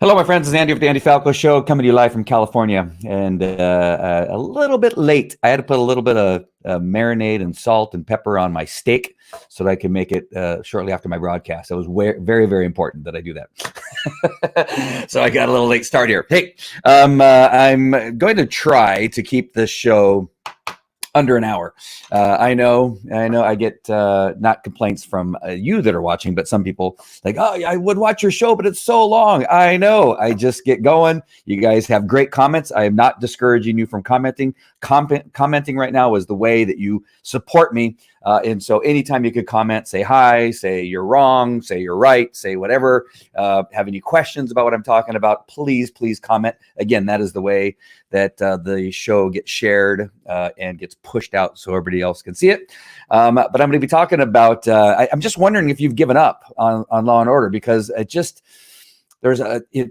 Hello, my friends. It's Andy with the Andy Falco Show, coming to you live from California, and a little bit late. I had to put a little bit of marinade and salt and pepper on my steak so that I can make it shortly after my broadcast. It was very, very important that I do that. So I got a little late start here. Hey, I'm going to try to keep this show under an hour. I know. I get not complaints from you that are watching, but some people like, oh, I would watch your show, but it's so long. I know. I just get going. You guys have great comments. I am not discouraging you from commenting. Commenting right now is the way that you support me. And so anytime you could comment, say hi, say you're wrong, say you're right, say whatever, have any questions about what I'm talking about, please comment. Again, that is the way that the show gets shared and gets pushed out so everybody else can see it. But I'm going to be talking about, I'm just wondering if you've given up on Law and Order, because it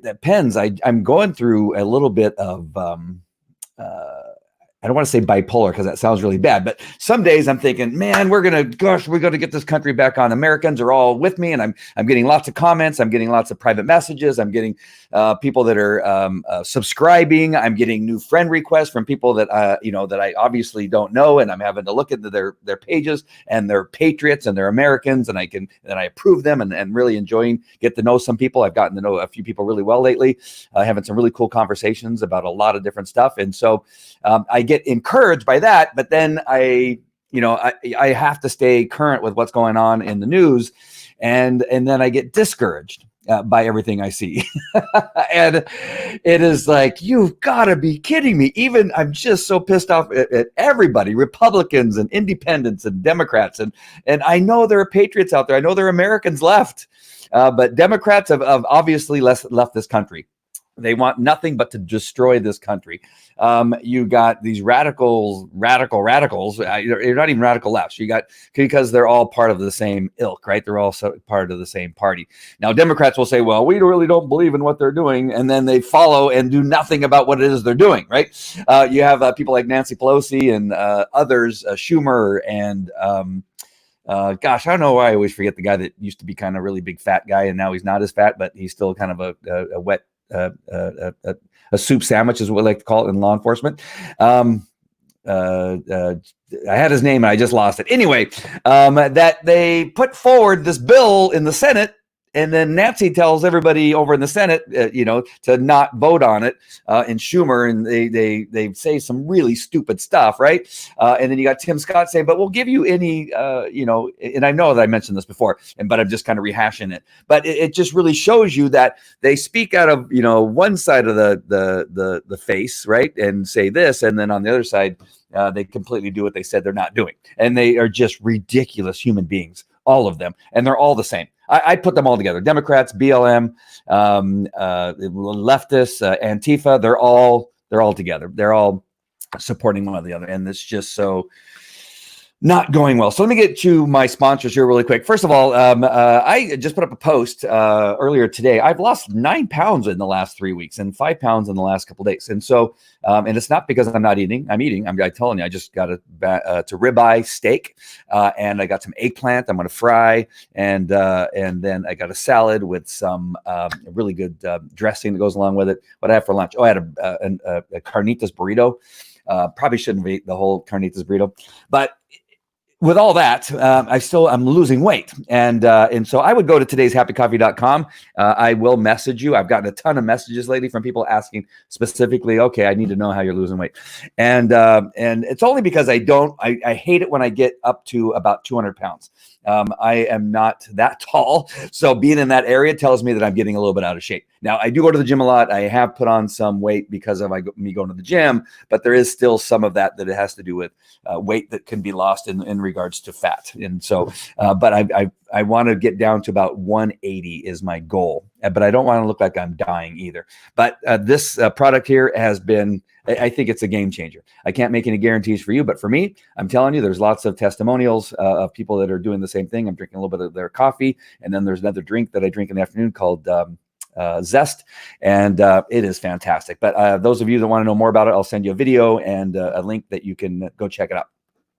depends. I'm going through a little bit of, I don't want to say bipolar because that sounds really bad, but some days I'm thinking, man, we're going to get this country back on. Americans are all with me, and I'm getting lots of comments. I'm getting lots of private messages. I'm getting people that are subscribing. I'm getting new friend requests from people that that I obviously don't know, and I'm having to look into their pages, and they're patriots and they're Americans, and I approve them and really enjoying get to know some people. I've gotten to know a few people really well lately, having some really cool conversations about a lot of different stuff, and so I get encouraged by that, but then I have to stay current with what's going on in the news, and then I get discouraged by everything I see. And it is like, you've got to be kidding me. Even I'm just so pissed off at everybody, Republicans and independents and Democrats. And I know there are patriots out there. I know there are Americans left, but Democrats have obviously left this country. They want nothing but to destroy this country. You got these radicals. You're not even radical lefts. You got, because they're all part of the same ilk, right? They're all part of the same party. Now, Democrats will say, well, we really don't believe in what they're doing. And then they follow and do nothing about what it is they're doing, right? You have people like Nancy Pelosi and others, Schumer and gosh, I don't know why I always forget the guy that used to be kind of really big fat guy, and now he's not as fat, but he's still kind of a wet a soup sandwich is what we like to call it in law enforcement. I had his name and I just lost it. Anyway, that they put forward this bill in the Senate, and then Nancy tells everybody over in the Senate, to not vote on it, and Schumer, and they say some really stupid stuff, right? And then you got Tim Scott saying, "But we'll give you any, And I know that I mentioned this before, but I'm just kind of rehashing it. But it just really shows you that they speak out of one side of the face, right, and say this, and then on the other side, they completely do what they said they're not doing, and they are just ridiculous human beings, all of them, and they're all the same. I put them all together. Democrats, BLM, leftists, Antifa, they're all together. They're all supporting one or the other. And it's just so not going well. So let me get to my sponsors here really quick. First of all, I just put up a post earlier today. I've lost 9 pounds in the last 3 weeks and 5 pounds in the last couple of days. And so, and it's not because I'm not eating. I'm eating. I'm telling you, I just got to ribeye steak, and I got some eggplant I'm going to fry, and then I got a salad with some really good dressing that goes along with it. What I have for lunch? Oh, I had a carnitas burrito. Probably shouldn't have eaten the whole carnitas burrito, but with all that, I'm losing weight. And so I would go to todayshappycoffee.com. I will message you. I've gotten a ton of messages lately from people asking specifically, okay, I need to know how you're losing weight. And it's only because I hate it when I get up to about 200 pounds. I am not that tall, so being in that area tells me that I'm getting a little bit out of shape. Now, I do go to the gym a lot. I have put on some weight because of me going to the gym, but there is still some of that it has to do with weight that can be lost in regards to fat. And so, but I want to get down to about 180 is my goal, but I don't want to look like I'm dying either. But this product here has been, I think it's a game changer. I can't make any guarantees for you, but for me, I'm telling you, there's lots of testimonials of people that are doing the same thing. I'm drinking a little bit of their coffee, and then there's another drink that I drink in the afternoon called Zest, and it is fantastic. But those of you that want to know more about it, I'll send you a video and a link that you can go check it out.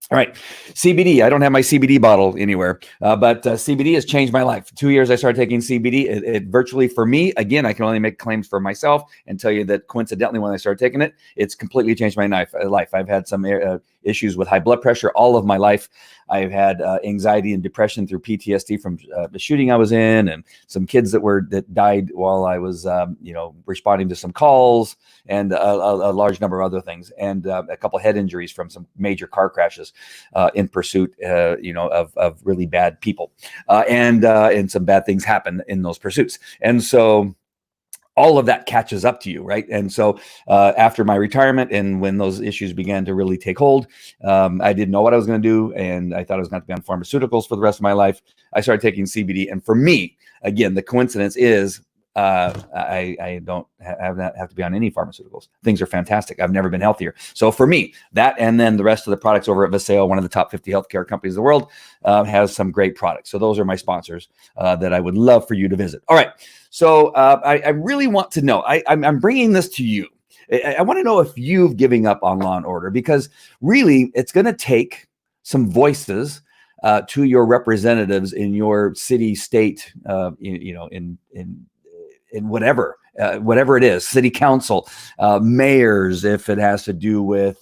All right, CBD. I don't have my CBD bottle anywhere, but CBD has changed my life. 2 years I started taking CBD. It virtually, for me, again, I can only make claims for myself and tell you that coincidentally, when I started taking it, it's completely changed my life. I've had some issues with high blood pressure all of my life. I've had anxiety and depression through PTSD from the shooting I was in, and some kids that died while I was, responding to some calls, and a large number of other things, and a couple of head injuries from some major car crashes in pursuit, of really bad people, and some bad things happen in those pursuits, and so all of that catches up to you, right? And so after my retirement, and when those issues began to really take hold, I didn't know what I was going to do, and I thought I was going to be on pharmaceuticals for the rest of my life. I started taking CBD, and for me, again, the coincidence is I don't have to be on any pharmaceuticals. Things are fantastic. I've never been healthier. So for me, that, and then the rest of the products over at Viseo, one of the top 50 healthcare companies in the world, has some great products. So those are my sponsors that I would love for you to visit. All right. So I really want to know, I'm bringing this to you. I want to know if you've given up on law and order, because really it's going to take some voices to your representatives in your city, state, in whatever it is, city council, mayors, if it has to do with,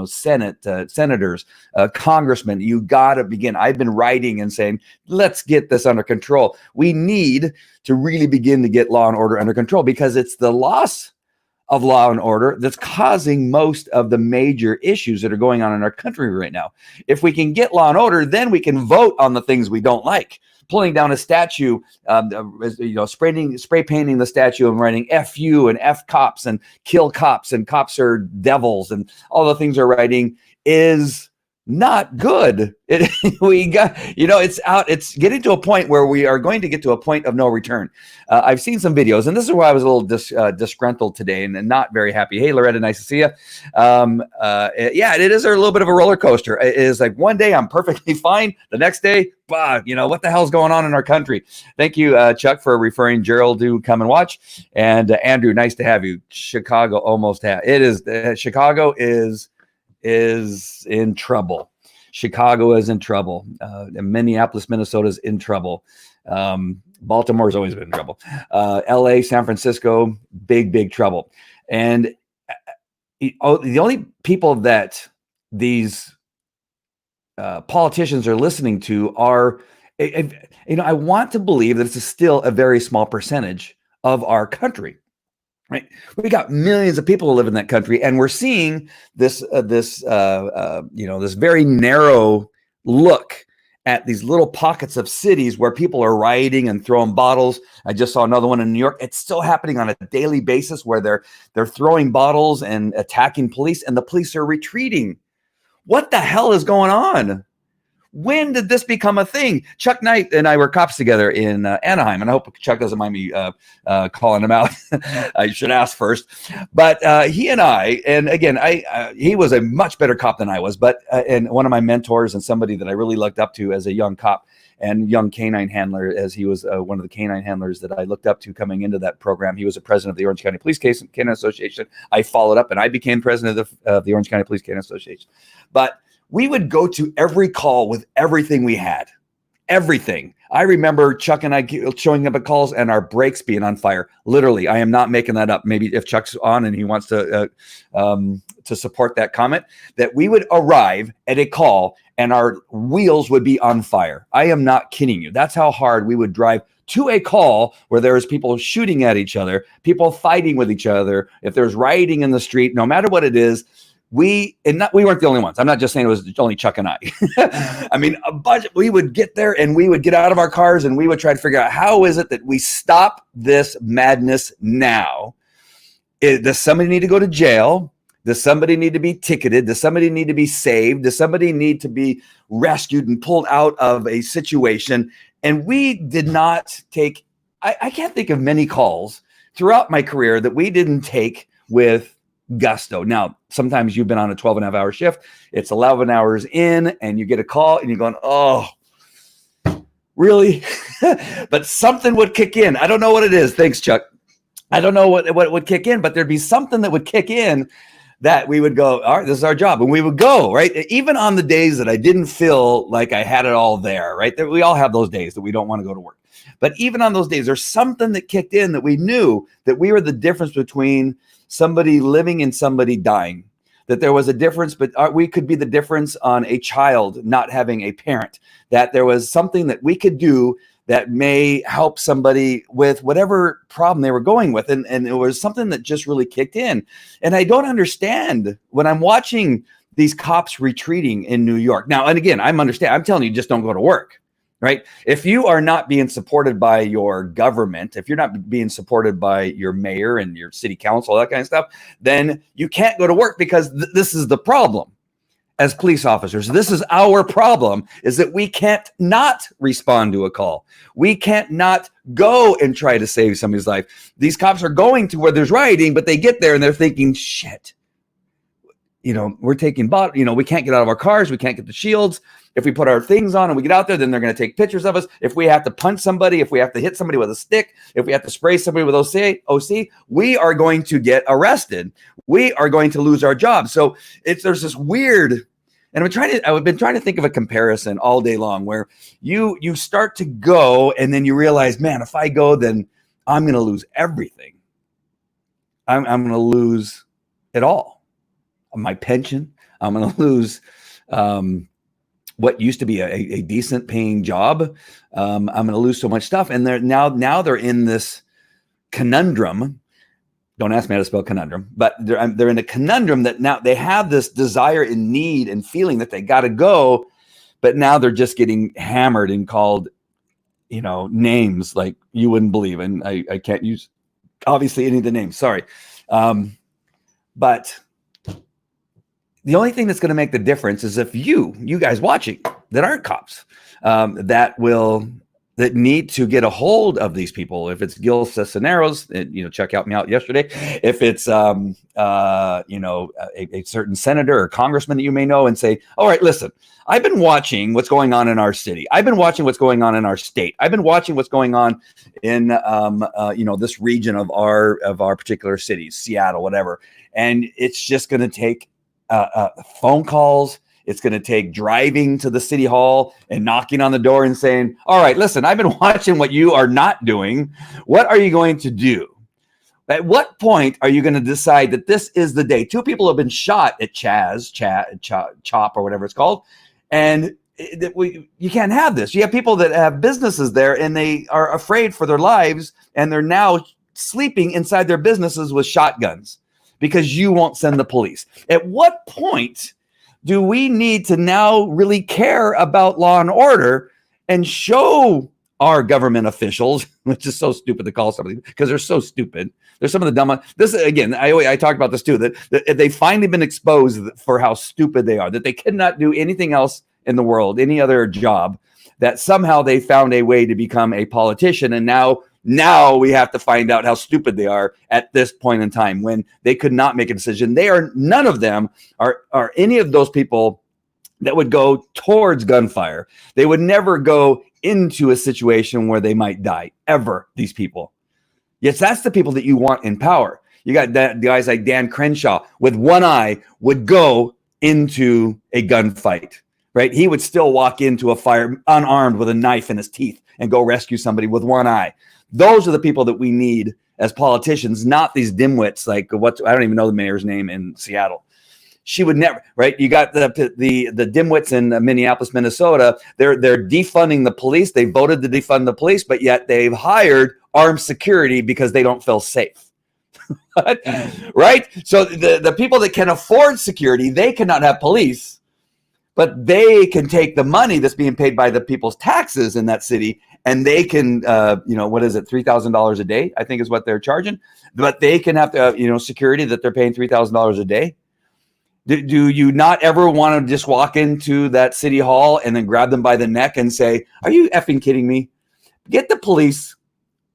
Senate, senators, congressmen. You got to begin. I've been writing and saying, let's get this under control. We need to really begin to get law and order under control, because it's the loss of law and order that's causing most of the major issues that are going on in our country right now. If we can get law and order, then we can vote on the things we don't like. Pulling down a statue, spray painting the statue and writing F you and F cops and kill cops and cops are devils and all the things they're writing is not good. It's getting to a point where we are going to get to a point of no return. I've seen some videos, and this is why I was a little disgruntled today and not very happy. Hey, Loretta, nice to see you. It is a little bit of a roller coaster. It is like one day I'm perfectly fine. The next day, what the hell's going on in our country? Thank you, Chuck, for referring Gerald to come and watch. And Andrew, nice to have you. Chicago almost had it. Is Chicago is in trouble. Chicago is in trouble. Minneapolis, Minnesota is in trouble. Baltimore's always been in trouble. LA, San Francisco, big trouble. And the only people that these politicians are listening to are, I want to believe that it's still a very small percentage of our country. Right, we got millions of people who live in that country, and we're seeing this very narrow look at these little pockets of cities where people are rioting and throwing bottles. I just saw another one in New York. It's still happening on a daily basis where they're throwing bottles and attacking police, and the police are retreating. What the hell is going on? When did this become a thing? Chuck Knight and I were cops together in Anaheim, and I hope Chuck doesn't mind me calling him out. I should ask first. But he and I, and again, he was a much better cop than I was, and one of my mentors and somebody that I really looked up to as a young cop and young canine handler, as he was one of the canine handlers that I looked up to coming into that program. He was a president of the Orange County Police Canine Association. I followed up, and I became president of the Orange County Police Canine Association. But we would go to every call with everything we had, everything. I remember Chuck and I showing up at calls and our brakes being on fire. Literally, I am not making that up. Maybe if Chuck's on and he wants to support that comment, that we would arrive at a call and our wheels would be on fire. I am not kidding you. That's how hard we would drive to a call where there was people shooting at each other, people fighting with each other. If there's rioting in the street, no matter what it is, we weren't the only ones. I'm not just saying it was only Chuck and I. I mean, a bunch. We would get there and we would get out of our cars and we would try to figure out how is it that we stop this madness now? Does somebody need to go to jail? Does somebody need to be ticketed? Does somebody need to be saved? Does somebody need to be rescued and pulled out of a situation? And we did not take, I can't think of many calls throughout my career that we didn't take with gusto. Now, sometimes you've been on a 12.5-hour shift. It's 11 hours in and you get a call and you're going, oh, really? But something would kick in. I don't know what it is. Thanks, Chuck. I don't know what would kick in, but there'd be something that would kick in that we would go, all right, this is our job. And we would go, right? Even on the days that I didn't feel like I had it all there, right? We all have those days that we don't want to go to work. But even on those days, there's something that kicked in that we knew that we were the difference between somebody living and somebody dying. That there was a difference, but we could be the difference on a child not having a parent. That there was something that we could do that may help somebody with whatever problem they were going with. And it was something that just really kicked in. And I don't understand when I'm watching these cops retreating in New York. Now, and again, I'm telling you, just don't go to work, right? If you are not being supported by your government, if you're not being supported by your mayor and your city council, that kind of stuff, then you can't go to work because this is the problem. As police officers, this is our problem, is that we can't not respond to a call. We can't not go and try to save somebody's life. These cops are going to where there's rioting, but they get there and they're thinking, shit, we're taking we can't get out of our cars. We can't get the shields. If we put our things on and we get out there, then they're going to take pictures of us. If we have to punch somebody, if we have to hit somebody with a stick, if we have to spray somebody with OC, we are going to get arrested. We are going to lose our job. So there's this weird. And I've been trying to think of a comparison all day long where you start to go and then you realize, man, if I go, then I'm going to lose everything. I'm going to lose it all. My pension. I'm going to lose what used to be a decent paying job. I'm going to lose so much stuff. And they're now in this conundrum. Don't ask me how to spell conundrum, but they're in a conundrum that now they have this desire and need and feeling that they got to go, but now they're just getting hammered and called, names like you wouldn't believe. And I can't use obviously any of the names. Sorry. But the only thing that's going to make the difference is if you guys watching that aren't cops, that need to get a hold of these people. If it's Gil Cisneros, check out me out yesterday. If it's, a certain senator or congressman that you may know and say, all right, listen, I've been watching what's going on in our city. I've been watching what's going on in our state. I've been watching what's going on in, this region of our particular cities, Seattle, whatever. And it's just going to take phone calls. It's going to take driving to the city hall and knocking on the door and saying, all right, listen, I've been watching what you are not doing. What are you going to do? At what point are you going to decide that this is the day? 2 people have been shot at Chop, or whatever it's called. And you can't have this. You have people that have businesses there and they are afraid for their lives. And they're now sleeping inside their businesses with shotguns because you won't send the police. At what point do we need to now really care about law and order and show our government officials, which is so stupid to call somebody because they're so stupid. They're some of the dumb. This again, I talked about this too, that they've finally been exposed for how stupid they are, that they cannot do anything else in the world, any other job, that somehow they found a way to become a politician. And now we have to find out how stupid they are at this point in time when they could not make a decision. None of them are any of those people that would go towards gunfire. They would never go into a situation where they might die, ever, these people. Yes, that's the people that you want in power. You got guys like Dan Crenshaw with one eye would go into a gunfight, right? He would still walk into a fire unarmed with a knife in his teeth and go rescue somebody with one eye. Those are the people that we need as politicians, not these dimwits like I don't even know the mayor's name in Seattle. She would never, right? You got the dimwits in Minneapolis, Minnesota. They're defunding the police. They voted to defund the police, but yet they've hired armed security because they don't feel safe. Right? So the people that can afford security, they cannot have police, but they can take the money that's being paid by the people's taxes in that city, and they can, what is it, $3,000 a day, I think is what they're charging. But they can have, security that they're paying $3,000 a day. Do you not ever want to just walk into that city hall and then grab them by the neck and say, are you effing kidding me? Get the police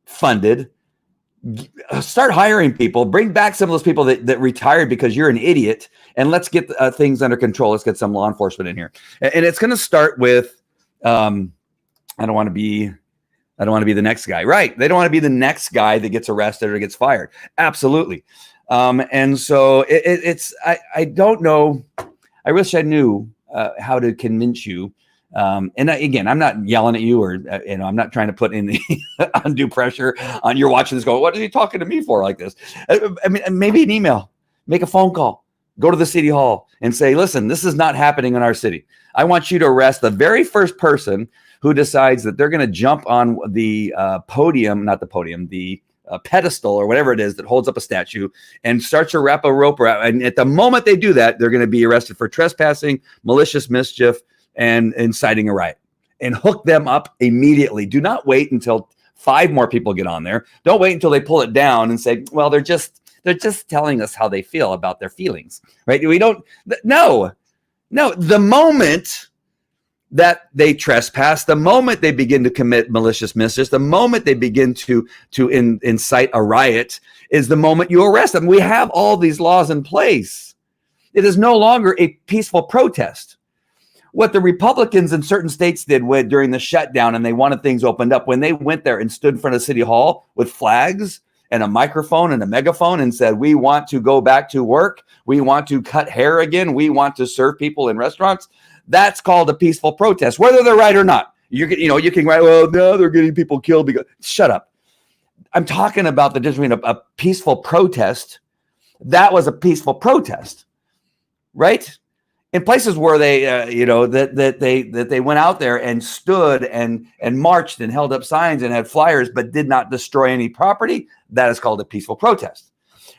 funded, start hiring people, bring back some of those people that retired because you're an idiot, and let's get things under control. Let's get some law enforcement in here. And it's going to start with, I don't want to be the next guy, right? They don't want to be the next guy that gets arrested or gets fired. Absolutely. And so I don't know. I wish I knew how to convince you. Again, I'm not yelling at you, or I'm not trying to put any undue pressure on you're watching this going, what are you talking to me for like this? I mean, maybe an email, make a phone call, go to the city hall and say, listen, this is not happening in our city. I want you to arrest the very first person who decides that they're going to jump on the the pedestal or whatever it is that holds up a statue and starts to wrap a rope around. And at the moment they do that, they're going to be arrested for trespassing, malicious mischief, and inciting a riot, and hook them up immediately. Do not wait until 5 more people get on there. Don't wait until they pull it down and say, well, they're just telling us how they feel about their feelings, right? No. The moment that they trespass, the moment they begin to commit malicious mischief, the moment they begin to incite a riot, is the moment you arrest them. We have all these laws in place. It is no longer a peaceful protest. What the Republicans in certain states did during the shutdown, and they wanted things opened up, when they went there and stood in front of City Hall with flags and a microphone and a megaphone and said, we want to go back to work, we want to cut hair again, we want to serve people in restaurants, that's called a peaceful protest, whether they're right or not. You can write, well, no, they're getting people killed. Shut up. I'm talking about the difference between a peaceful protest. That was a peaceful protest, right? In places where they, that they went out there and stood and marched and held up signs and had flyers, but did not destroy any property, that is called a peaceful protest.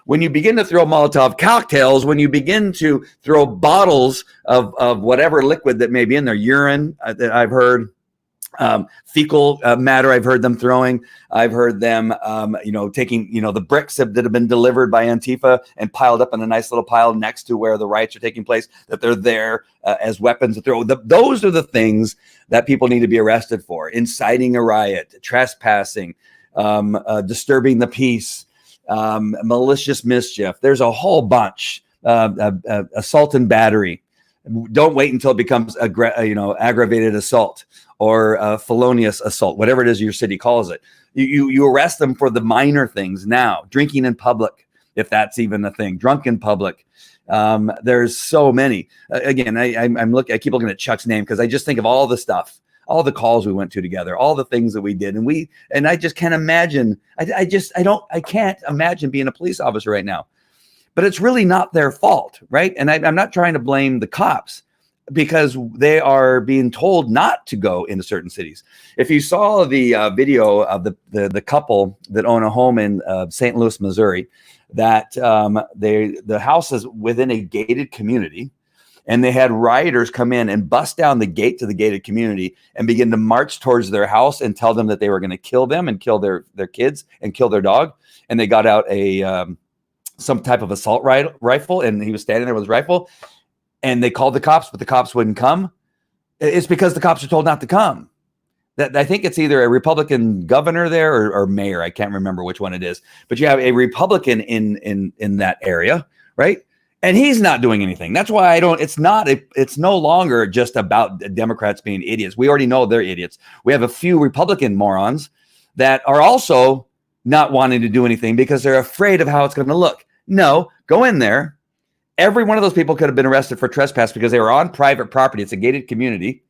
When you begin to throw Molotov cocktails, when you begin to throw bottles of whatever liquid that may be in there, urine that I've heard, fecal matter I've heard them throwing. I've heard them, taking, the bricks that have been delivered by Antifa and piled up in a nice little pile next to where the riots are taking place, that they're there as weapons to throw. Those are the things that people need to be arrested for: inciting a riot, trespassing, disturbing the peace, malicious mischief. There's a whole bunch. Assault and battery. Don't wait until it becomes aggravated assault or felonious assault, whatever it is your city calls it. You arrest them for the minor things now. Drinking in public, if that's even a thing. Drunk in public. There's so many. Again, I keep looking at Chuck's name because I just think of all the stuff, all the calls we went to together, all the things that we did, and I just can't imagine. I can't imagine being a police officer right now. But it's really not their fault, right? And I'm not trying to blame the cops, because they are being told not to go into certain cities. If you saw the video of the couple that own a home in St. Louis, Missouri, that the house is within a gated community, and they had rioters come in and bust down the gate to the gated community and begin to march towards their house and tell them that they were going to kill them and kill their kids and kill their dog. And they got out some type of assault rifle, and he was standing there with his rifle, and they called the cops, but the cops wouldn't come. It's because the cops are told not to come. That I think it's either a Republican governor there or mayor. I can't remember which one it is, but you have a Republican in that area, right? And he's not doing anything. That's why it's no longer just about Democrats being idiots. We already know they're idiots. We have a few Republican morons that are also not wanting to do anything because they're afraid of how it's going to look. No, go in there. Every one of those people could have been arrested for trespass because they were on private property. It's a gated community.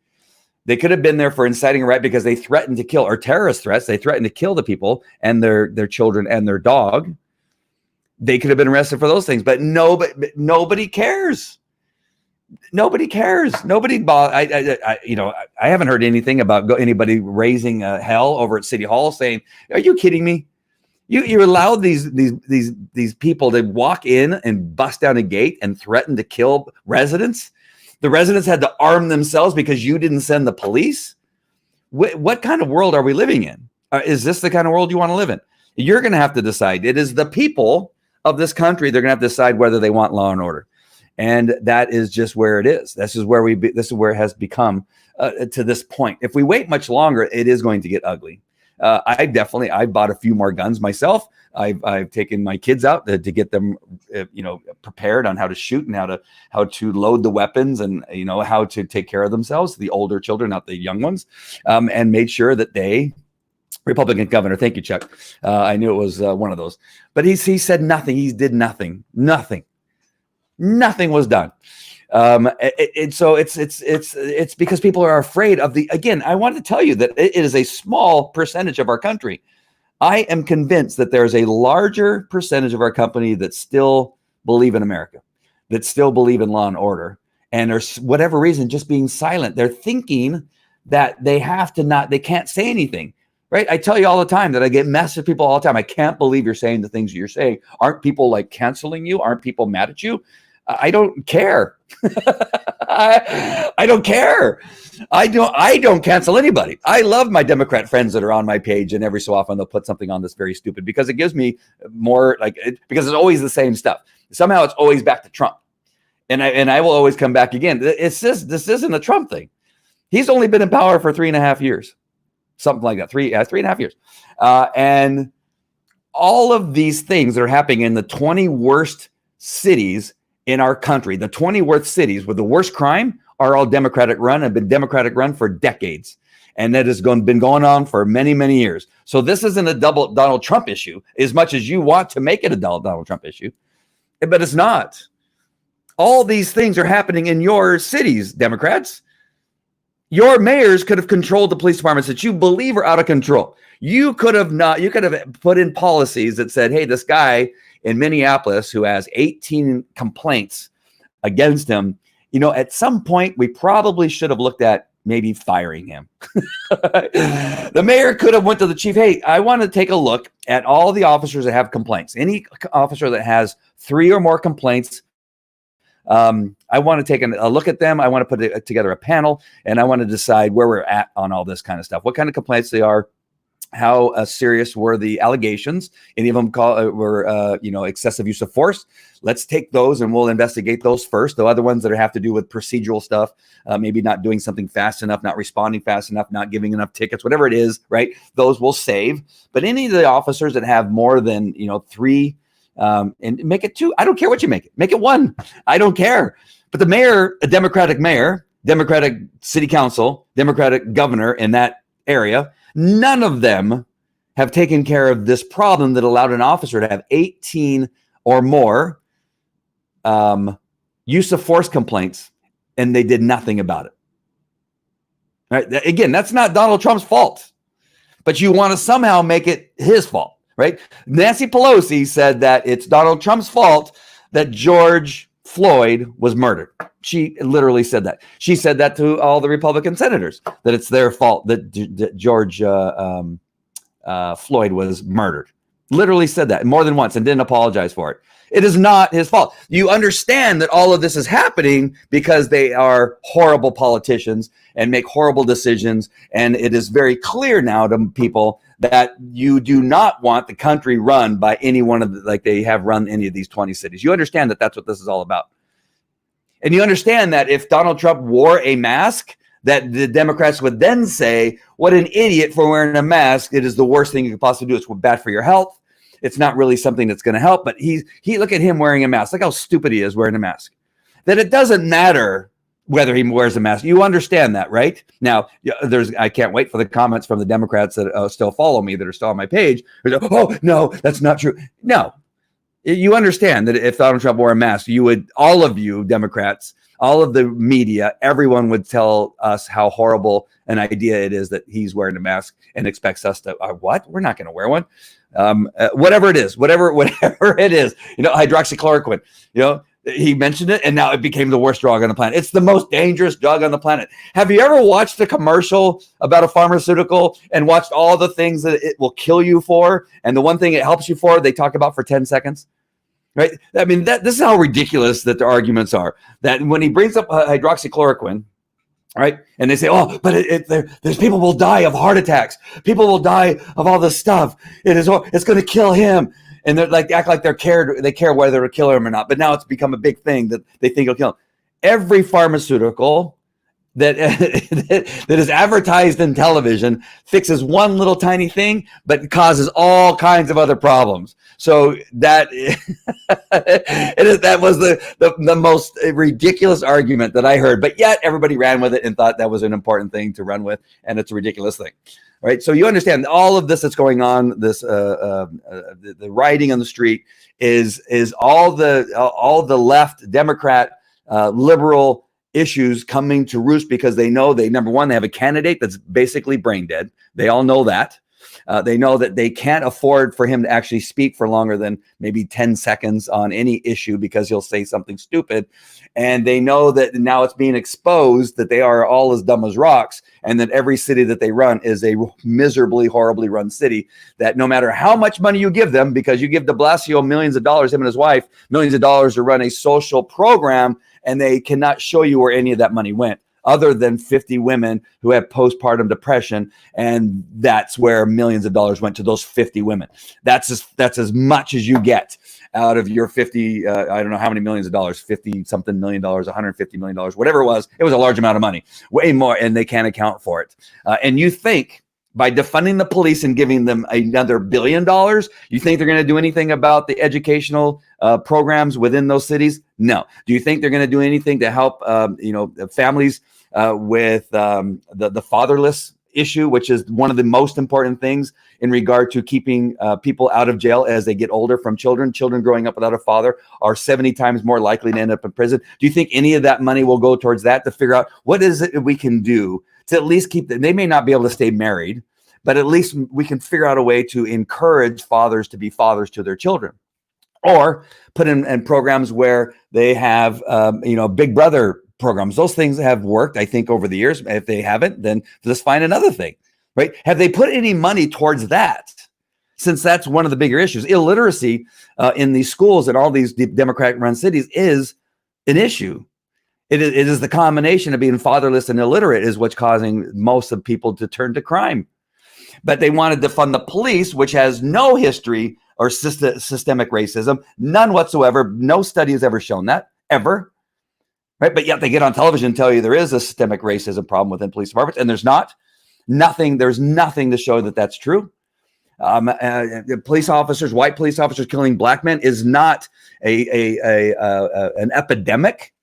They could have been there for inciting a riot because they threatened to kill, or terrorist threats. They threatened to kill the people and their children and their dog. They could have been arrested for those things, but nobody cares. Nobody cares. I haven't heard anything about anybody raising hell over at City Hall saying, "Are you kidding me? You allowed these people to walk in and bust down a gate and threaten to kill residents. The residents had to arm themselves because you didn't send the police. What kind of world are we living in? Is this the kind of world you want to live in? You're going to have to decide. It is the people of this country. They're going to have to decide whether they want law and order, and that is just where it is. This is where it has become to this point. If we wait much longer, it is going to get ugly. I bought a few more guns myself. I've taken my kids out to get them, prepared on how to shoot and how to load the weapons and, how to take care of themselves, the older children, not the young ones, and made sure that they Republican governor. Thank you, Chuck. I knew it was one of those. But he said nothing. He did nothing. Nothing was done. And so it's because people are afraid of the. Again, I want to tell you that it is a small percentage of our country. I am convinced that there's a larger percentage of our company that still believe in America, that still believe in law and order, and there's whatever reason just being silent. They're thinking that they can't say anything. Right. I tell you all the time that I get messages of people all the time. I can't believe you're saying the things you're saying. Aren't people like canceling you? Aren't people mad at you? I don't care. I don't care. I don't cancel anybody. I love my Democrat friends that are on my page, and every so often they'll put something on that's very stupid because it gives me more because it's always the same stuff. Somehow it's always back to Trump. And I will always come back again. This isn't a Trump thing. He's only been in power for 3.5 years. Something like that, 3.5 years. And all of these things that are happening in the 20 worst cities in our country, the 20 worst cities with the worst crime are all Democratic run, have been Democratic run for decades. And that has been going on for many, many years. So this isn't a double Donald Trump issue as much as you want to make it a Donald Trump issue, but it's not. All these things are happening in your cities, Democrats. Your mayors could have controlled the police departments that you believe are out of control. You could have put in policies that said, hey, this guy in Minneapolis who has 18 complaints against him, at some point we probably should have looked at maybe firing him. The mayor could have went to the chief. Hey, I want to take a look at all the officers that have complaints. Any officer that has 3 or more complaints, I want to take a look at them. I want to put together a panel, and I want to decide where we're at on all this kind of stuff. What kind of complaints they are, how serious were the allegations? Any of them were excessive use of force? Let's take those and we'll investigate those first. The other ones that have to do with procedural stuff, maybe not doing something fast enough, not responding fast enough, not giving enough tickets, whatever it is, right? Those we'll save. But any of the officers that have more than 3. And make it 2. I don't care what you make it 1. I don't care. But the mayor, a Democratic mayor, Democratic city council, Democratic governor in that area, none of them have taken care of this problem that allowed an officer to have 18 or more use of force complaints, and they did nothing about it. Right? Again, that's not Donald Trump's fault, but you want to somehow make it his fault. Right? Nancy Pelosi said that it's Donald Trump's fault that George Floyd was murdered. She literally said that. She said that to all the Republican senators, that it's their fault that George Floyd was murdered. Literally said that more than once and didn't apologize for it. It is not his fault. You understand that all of this is happening because they are horrible politicians and make horrible decisions. And it is very clear now to people that you do not want the country run by any one of like they have run any of these 20 cities. You understand that that's what this is all about. And you understand that if Donald Trump wore a mask, that the Democrats would then say, what an idiot for wearing a mask. It is the worst thing you could possibly do. It's bad for your health. It's not really something that's going to help. But he look at him wearing a mask. Look how stupid he is wearing a mask. That it doesn't matter whether he wears a mask. You understand that, right? Now, I can't wait for the comments from the Democrats that still follow me, that are still on my page. Oh, no, that's not true. No, you understand that if Donald Trump wore a mask, all of you Democrats, all of the media, everyone would tell us how horrible an idea it is that he's wearing a mask and expects us to, what? We're not going to wear one. Whatever it is, whatever it is, hydroxychloroquine, he mentioned it, and now it became the worst drug on the planet. It's the most dangerous drug on the planet. Have you ever watched a commercial about a pharmaceutical and watched all the things that it will kill you for, and the one thing it helps you for, they talk about for 10 seconds? Right? I mean, this is how ridiculous that their arguments are. That when he brings up hydroxychloroquine, right, and they say, "Oh, but there's people will die of heart attacks. People will die of all this stuff. It's going to kill him." And they're like act like they care whether it'll kill him or not. But now it's become a big thing that they think it'll kill him. Every pharmaceutical that is advertised in television fixes one little tiny thing, but causes all kinds of other problems. So that that was the most ridiculous argument that I heard. But yet everybody ran with it and thought that was an important thing to run with, and it's a ridiculous thing. right? So you understand all of this that's going on. This the rioting on the street is all the left, Democrat, liberal issues coming to roost because they know number one, they have a candidate that's basically brain dead. They all know that. They know that they can't afford for him to actually speak for longer than maybe 10 seconds on any issue because he'll say something stupid. And they know that now it's being exposed that they are all as dumb as rocks, and that every city that they run is a miserably, horribly run city, that no matter how much money you give them, because you give de Blasio millions of dollars, him and his wife, millions of dollars to run a social program, and they cannot show you where any of that money went, other than 50 women who have postpartum depression. And that's where millions of dollars went, to those 50 women. That's as much as you get out of your 50, I don't know how many millions of dollars, 50 something million dollars, $150 million, whatever it was a large amount of money, way more, and they can't account for it. And you think by defunding the police and giving them another $1 billion, you think they're going to do anything about the educational programs within those cities? No. Do you think they're going to do anything to help, families with the fatherless issue, which is one of the most important things in regard to keeping people out of jail as they get older from children? Children growing up without a father are 70 times more likely to end up in prison. Do you think any of that money will go towards that, to figure out what is it we can do to at least keep them? They may not be able to stay married, but at least we can figure out a way to encourage fathers to be fathers to their children, or put in programs where they have, Big Brother programs. Those things have worked, I think, over the years. If they haven't, then let's find another thing, right? Have they put any money towards that? Since that's one of the bigger issues. Illiteracy in these schools and all these Democratic-run cities is an issue. It is the combination of being fatherless and illiterate is what's causing most of people to turn to crime. But they wanted to fund the police, which has no history or systemic racism, none whatsoever. No study has ever shown that, ever. Right? But yet they get on television and tell you there is a systemic racism problem within police departments, and there's not. There's nothing to show that that's true. Police officers, white police officers killing black men is not an epidemic,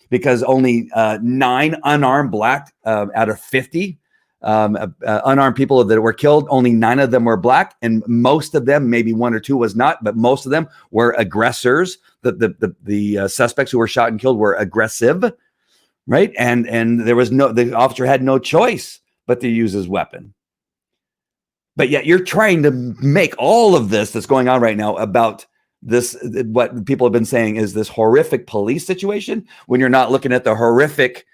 because only 9 unarmed black out of 50 unarmed people that were killed, only 9 of them were black, and most of them, maybe 1 or 2 was not, but most of them were aggressors. The suspects who were shot and killed were aggressive, right? And the officer had no choice but to use his weapon. But yet you're trying to make all of this that's going on right now about this, what people have been saying is this horrific police situation, when you're not looking at the horrific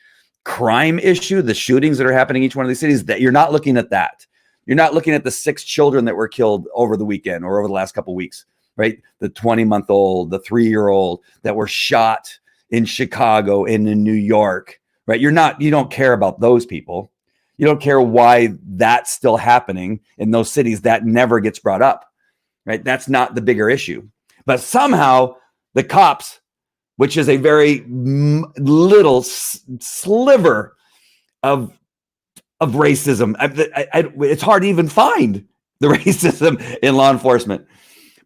crime issue, the shootings that are happening in each one of these cities. That you're not looking at that. You're not looking at the 6 children that were killed over the weekend or over the last couple of weeks, right? The 20-month-old, the 3-year-old that were shot in Chicago and in New York, right? You don't care about those people. You don't care why that's still happening in those cities. That never gets brought up, right? That's not the bigger issue. But somehow the cops, which is a very little sliver of racism. It's hard to even find the racism in law enforcement.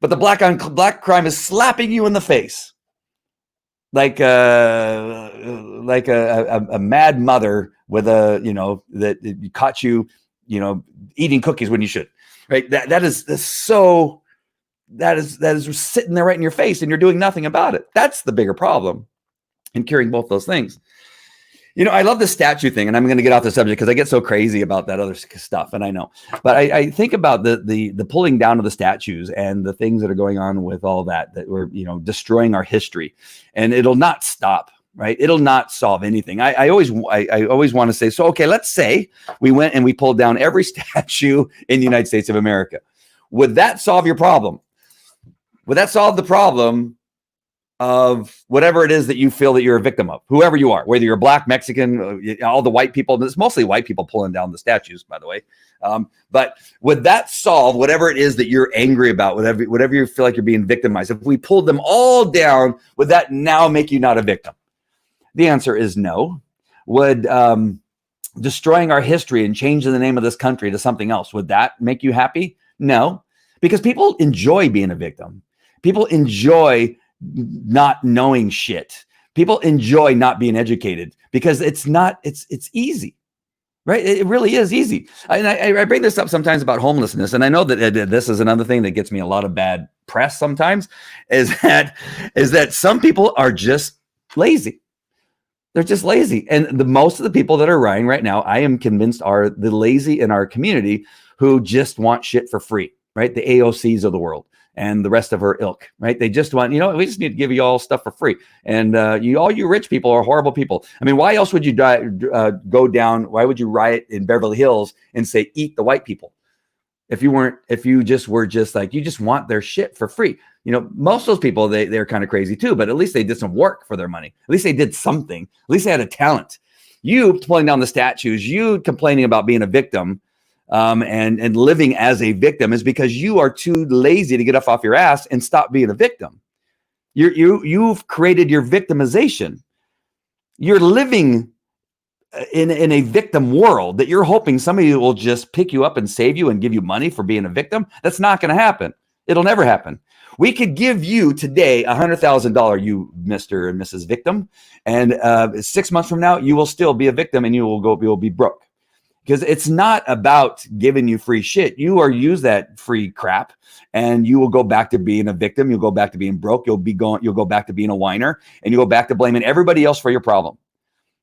But the black on black crime is slapping you in the face, like a mad mother with that caught you, eating cookies when you should, right? That is sitting there right in your face, and you're doing nothing about it. That's the bigger problem in curing both those things. I love the statue thing, and I'm going to get off the subject because I get so crazy about that other stuff, and I know. But I think about the pulling down of the statues and the things that are going on with all that we're destroying our history, and it'll not stop. Right? It'll not solve anything. I always want to say, so okay, let's say we went and we pulled down every statue in the United States of America. Would that solve your problem? Would that solve the problem of whatever it is that you feel that you're a victim of, whoever you are, whether you're black, Mexican, all the white people? It's mostly white people pulling down the statues, by the way. But would that solve whatever it is that you're angry about, whatever you feel like you're being victimized? If we pulled them all down, would that now make you not a victim? The answer is no. Would destroying our history and changing the name of this country to something else, would that make you happy? No, because people enjoy being a victim. People enjoy not knowing shit. People enjoy not being educated because it's easy, right? It really is easy. I bring this up sometimes about homelessness, and I know that this is another thing that gets me a lot of bad press sometimes, is that some people are just lazy. They're just lazy. And most of the people that are rioting right now, I am convinced, are the lazy in our community who just want shit for free, right? The AOCs of the world and the rest of her ilk, right? They just want, we just need to give you all stuff for free. And all you rich people are horrible people. I mean, why else would you go down? Why would you riot in Beverly Hills and say, eat the white people? If you just were just like, you just want their shit for free. Most of those people, they're kind of crazy too, but at least they did some work for their money. At least they did something. At least they had a talent. You pulling down the statues, you complaining about being a victim, and living as a victim is because you are too lazy to get up off your ass and stop being a victim. You've created your victimization. You're living in a victim world that you're hoping somebody will just pick you up and save you and give you money for being a victim. That's not going to happen. It'll never happen. We could give you today $100,000, you Mr. and Mrs. Victim, and 6 months from now, you will still be a victim and you will be broke. Because it's not about giving you free shit. You are use that free crap and you will go back to being a victim. You'll go back to being broke. You'll go back to being a whiner, and you go back to blaming everybody else for your problem.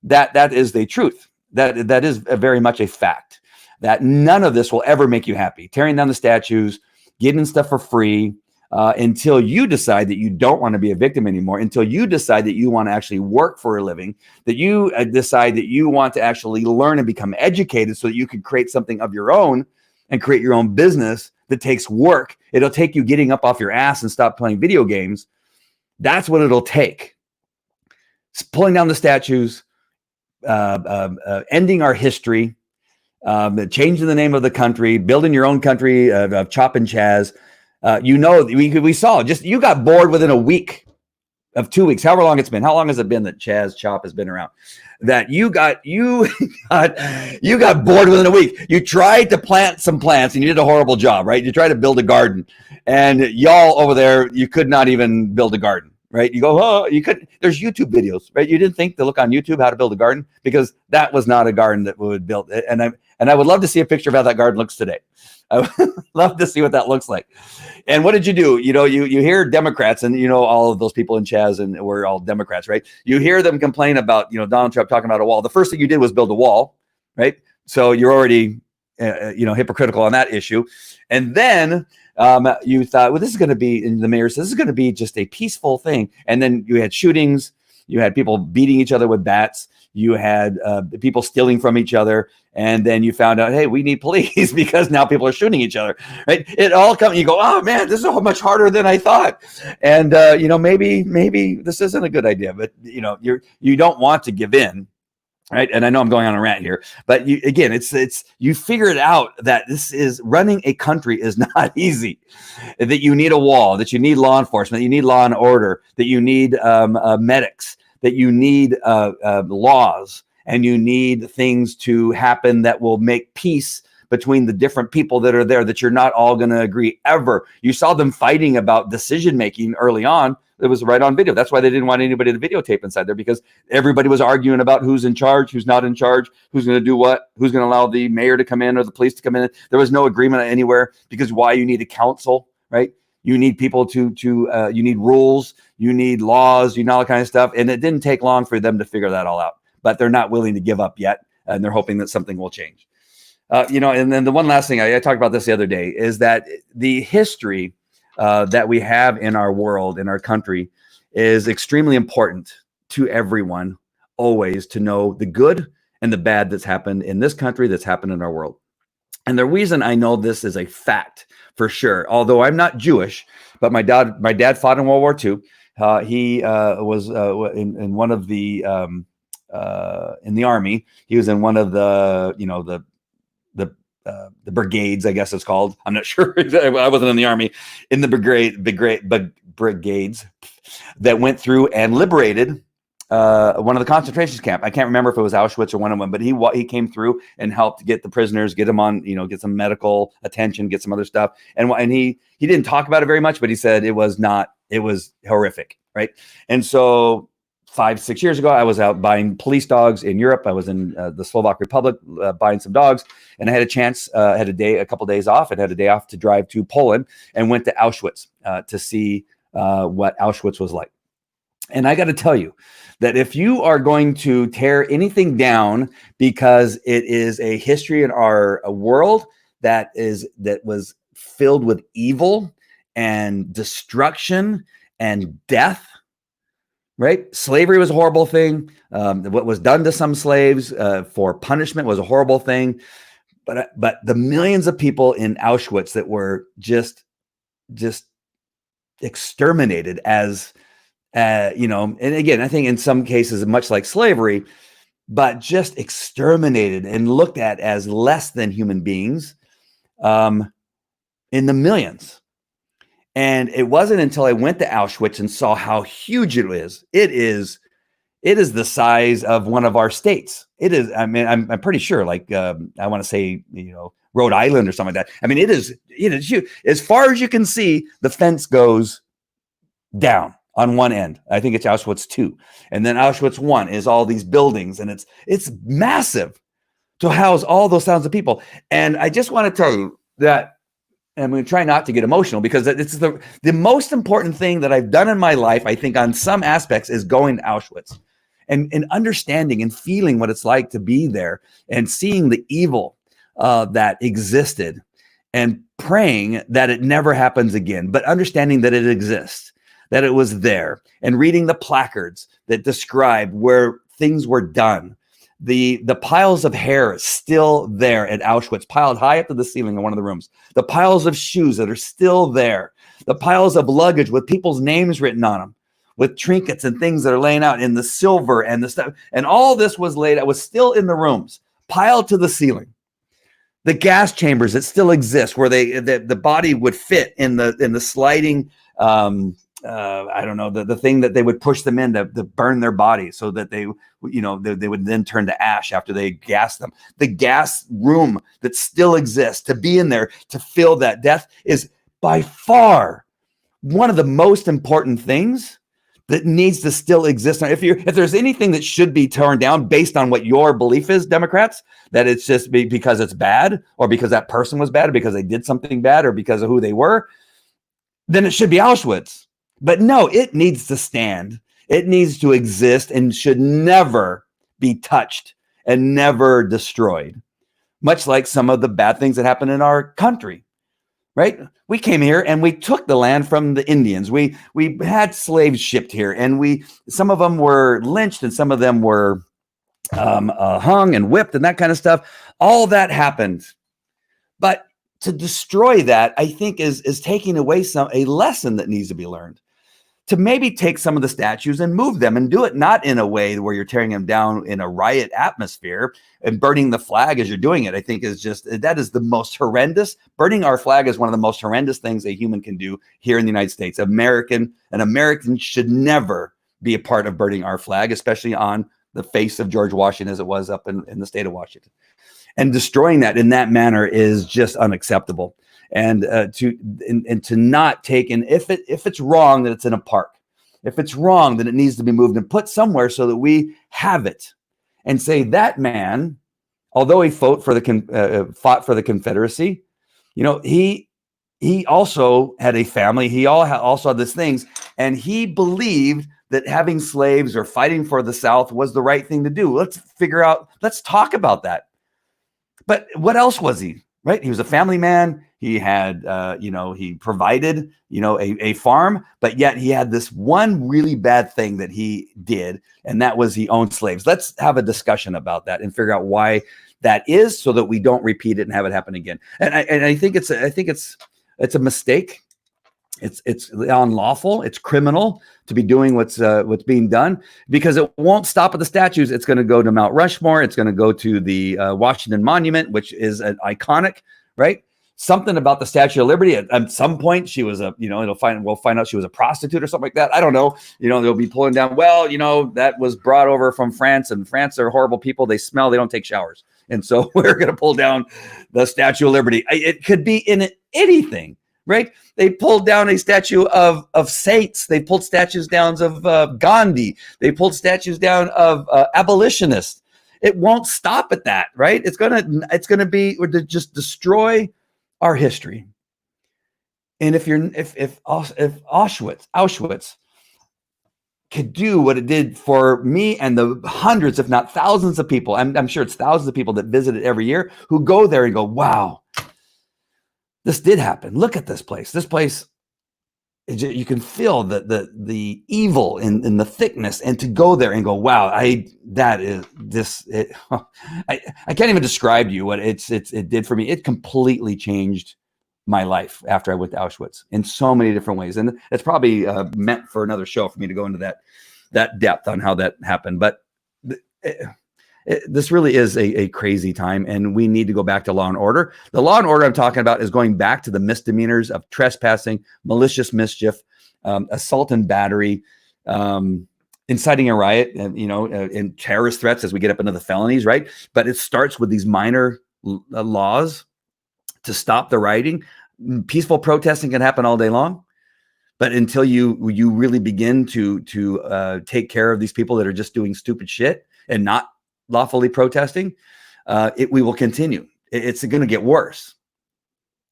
That is the truth. That is very much a fact, that none of this will ever make you happy. Tearing down the statues, getting stuff for free, until you decide that you don't want to be a victim anymore, until you decide that you want to actually work for a living, that you decide that you want to actually learn and become educated so that you can create something of your own and create your own business that takes work. It'll take you getting up off your ass and stop playing video games. That's what it'll take. It's pulling down the statues, ending our history, changing the name of the country, building your own country of chop and chaz. We saw just, you got bored within a week of 2 weeks, however long it's been. How long has it been that Chaz Chop has been around? That you got bored within a week. You tried to plant some plants and you did a horrible job, right? You tried to build a garden, and y'all over there, you could not even build a garden, right? You go, oh, you couldn't. There's YouTube videos, right? You didn't think to look on YouTube how to build a garden, because that was not a garden that would build it. And I would love to see a picture of how that garden looks today. I would love to see what that looks like. And what did you do? You hear Democrats, and all of those people in Chaz, and we're all Democrats, right? You hear them complain about Donald Trump talking about a wall. The first thing you did was build a wall, right? So you're already hypocritical on that issue. And then you thought, well, this is going to be, and the mayor says, this is going to be just a peaceful thing. And then you had shootings. You had people beating each other with bats. You had people stealing from each other. And then you found out, hey, we need police because now people are shooting each other, right? It all comes, you go, oh man, this is so much harder than I thought. And, maybe this isn't a good idea, but you don't want to give in. Right. And I know I'm going on a rant here, but you figure it out that this is, running a country is not easy, that you need a wall, that you need law enforcement, you need law and order, that you need medics, that you need laws, and you need things to happen that will make peace between the different people that are there, that you're not all going to agree ever. You saw them fighting about decision making early on. It was right on video. That's why they didn't want anybody to videotape inside there, because everybody was arguing about who's in charge, who's not in charge, who's going to do what, who's going to allow the mayor to come in or the police to come in. There was no agreement anywhere, because why? You need a council, right? You need people you need rules, you need laws, you know, all that kind of stuff. And it didn't take long for them to figure that all out, but they're not willing to give up yet. And they're hoping that something will change. And then the one last thing, I talked about this the other day, is that the history that we have in our world, in our country, is extremely important to everyone, always, to know the good and the bad that's happened in this country, that's happened in our world. And the reason I know this is a fact for sure, although I'm not Jewish, but my dad fought in World War II. He was in one of the in the army. He was in one of the brigades, I guess it's called. I'm not sure. I wasn't in the army. In the brigades that went through and liberated one of the concentration camp. I can't remember if it was Auschwitz or one of them, but he came through and helped get the prisoners, get them on, get some medical attention, get some other stuff. And he didn't talk about it very much, but he said it was horrific, right? And so 5-6 years ago, I was out buying police dogs in Europe. I was in the Slovak Republic buying some dogs, and I had a chance, had a couple of days off, and had a day off to drive to Poland, and went to Auschwitz to see what Auschwitz was like. And I got to tell you that if you are going to tear anything down because it is a history in our world that was filled with evil and destruction and death, right? Slavery was a horrible thing. What was done to some slaves for punishment was a horrible thing. But the millions of people in Auschwitz that were just exterminated as and again, I think in some cases, much like slavery, but just exterminated and looked at as less than human beings in the millions. And it wasn't until I went to Auschwitz and saw how huge it is. It is the size of one of our states. It is. I mean, I'm pretty sure. Like I want to say, Rhode Island or something like that. I mean, it is huge. As far as you can see, the fence goes down on one end. I think it's Auschwitz 2. And then Auschwitz 1 is all these buildings, and it's massive to house all those thousands of people. And I just want to tell you that I'm going to try not to get emotional, because it's the most important thing that I've done in my life, I think, on some aspects, is going to Auschwitz and understanding and feeling what it's like to be there and seeing the evil that existed and praying that it never happens again, but understanding that it exists, that it was there, and reading the placards that describe where things were done. The piles of hair still there at Auschwitz, piled high up to the ceiling in one of the rooms. The piles of shoes that are still there. The piles of luggage with people's names written on them, with trinkets and things that are laying out in the silver and the stuff. And all this was laid out, was still in the rooms, piled to the ceiling. The gas chambers that still exist, where the body would fit in the sliding I don't know, the thing that they would push them in to burn their bodies, so that they would then turn to ash after they gassed them. The gas room that still exists, to be in there, to feel that death, is by far one of the most important things that needs to still exist. Now, if there's anything that should be torn down based on what your belief is, Democrats, that it's just because it's bad, or because that person was bad, or because they did something bad, or because of who they were, then it should be Auschwitz. But no, it needs to stand. It needs to exist and should never be touched and never destroyed. Much like some of the bad things that happen in our country, right? We came here and we took the land from the Indians. We had slaves shipped here, and some of them were lynched, and some of them were hung and whipped and that kind of stuff. All that happened. But to destroy that, I think, is taking away a lesson that needs to be learned. To maybe take some of the statues and move them, and do it not in a way where you're tearing them down in a riot atmosphere and burning the flag as you're doing it. I think that is the most horrendous. Burning our flag is one of the most horrendous things a human can do here in the United States. An American should never be a part of burning our flag, especially on the face of George Washington, as it was up in the state of Washington. And destroying that in that manner is just unacceptable. And to not take, and if it's wrong that it's in a park, if it's wrong that it needs to be moved and put somewhere so that we have it, and say that man, although he fought for the Confederacy, he also had a family. He also had these things, and he believed that having slaves or fighting for the South was the right thing to do. Let's talk about that. But what else was he? Right? He was a family man. He had, he provided, a farm, but yet he had this one really bad thing that he did, and that was he owned slaves. Let's have a discussion about that and figure out why that is, so that we don't repeat it and have it happen again. And I think it's a mistake. It's unlawful. It's criminal to be doing what's being done, because it won't stop at the statues. It's going to go to Mount Rushmore. It's going to go to the Washington Monument, which is an iconic, right? Something about the Statue of Liberty. At some point, she was we'll find out she was a prostitute or something like that. I don't know. They'll be pulling down. Well, that was brought over from France, and France are horrible people. They smell. They don't take showers, and so we're going to pull down the Statue of Liberty. It could be in anything. right? They pulled down a statue of saints. They pulled statues down of Gandhi. They pulled statues down of abolitionists. It won't stop at that, right? It's gonna be to just destroy our history. And if Auschwitz could do what it did for me and the hundreds, if not thousands of people, I'm sure it's thousands of people that visit it every year who go there and go, wow, this did happen. Look at this place. This place, you can feel the evil in the thickness, and to go there and go, wow, I can't even describe to you what it did for me. It completely changed my life after I went to Auschwitz in so many different ways. And it's probably meant for another show for me to go into that depth on how that happened. But this really is a crazy time, and we need to go back to law and order. The law and order I'm talking about is going back to the misdemeanors of trespassing, malicious mischief, assault and battery, inciting a riot, and terrorist threats as we get up into the felonies, right? But it starts with these minor laws to stop the rioting. Peaceful protesting can happen all day long, but until you really begin to take care of these people that are just doing stupid shit and not lawfully protesting, we will continue. It's going to get worse.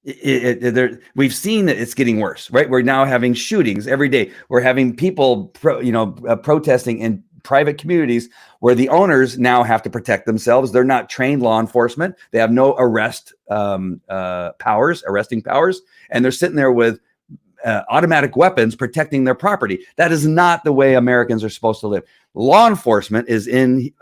We've seen that it's getting worse, right? We're now having shootings every day. We're having people protesting in private communities where the owners now have to protect themselves. They're not trained law enforcement. They have no arresting powers, and they're sitting there with automatic weapons protecting their property. That is not the way Americans are supposed to live. Law enforcement is in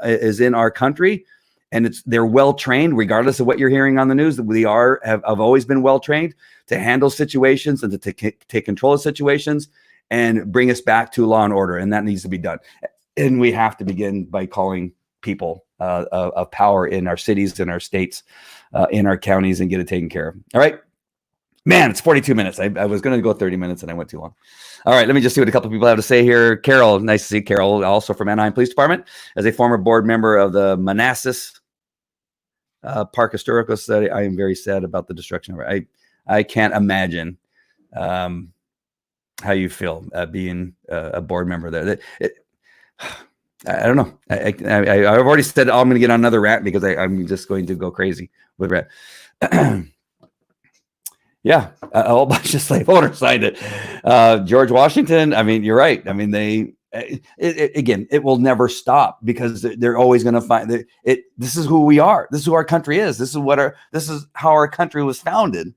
our country, and they're well trained, regardless of what you're hearing on the news. That have always been well trained to handle situations and to take control of situations and bring us back to law and order, and that needs to be done. And we have to begin by calling people of power in our cities, in our states, in our counties, and get it taken care of. All right. Man, it's 42 minutes. I was going to go 30 minutes and I went too long. All right, let me just see what a couple of people have to say here. Carol, nice to see Carol, also from Anaheim Police Department. As a former board member of the Manassas Park Historical Society, I am very sad about the destruction of it. I can't imagine how you feel being a board member there. I don't know. I've already said I'm going to get on another rant because I'm just going to go crazy with rant. Yeah, a whole bunch of slave owners signed it. George Washington, I mean, you're right. I mean, it will never stop because they're always going to find it. This is who we are. This is who our country is. This is how our country was founded.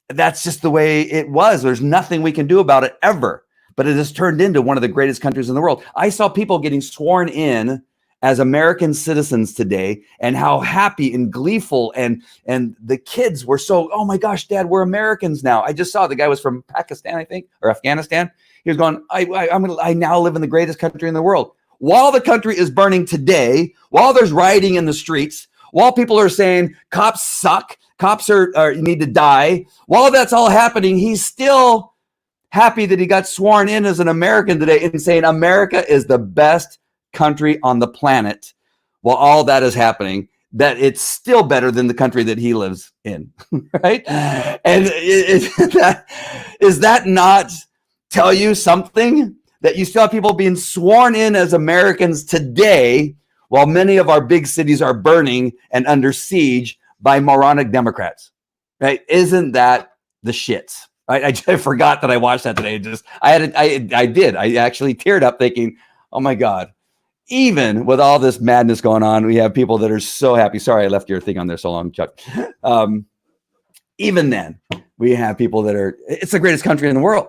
That's just the way it was. There's nothing we can do about it ever. But it has turned into one of the greatest countries in the world. I saw people getting sworn in as American citizens today, and how happy and gleeful, and the kids were so, oh my gosh, Dad, we're Americans now. I just saw the guy was from Pakistan, I think, or Afghanistan. He was going, I now live in the greatest country in the world. While the country is burning today, while there's rioting in the streets, while people are saying cops suck, cops are need to die, while that's all happening, he's still happy that he got sworn in as an American today and saying America is the best country on the planet. While all that is happening, that it's still better than the country that he lives in, right? And is that not tell you something? That you still have people being sworn in as Americans today, while many of our big cities are burning and under siege by moronic Democrats, right? Isn't that the shits? I forgot that I watched that today. I actually teared up thinking, oh my God, even with all this madness going on, we have people that are so happy. Sorry, I left your thing on there so long, Chuck. Even then, we have people that it's the greatest country in the world.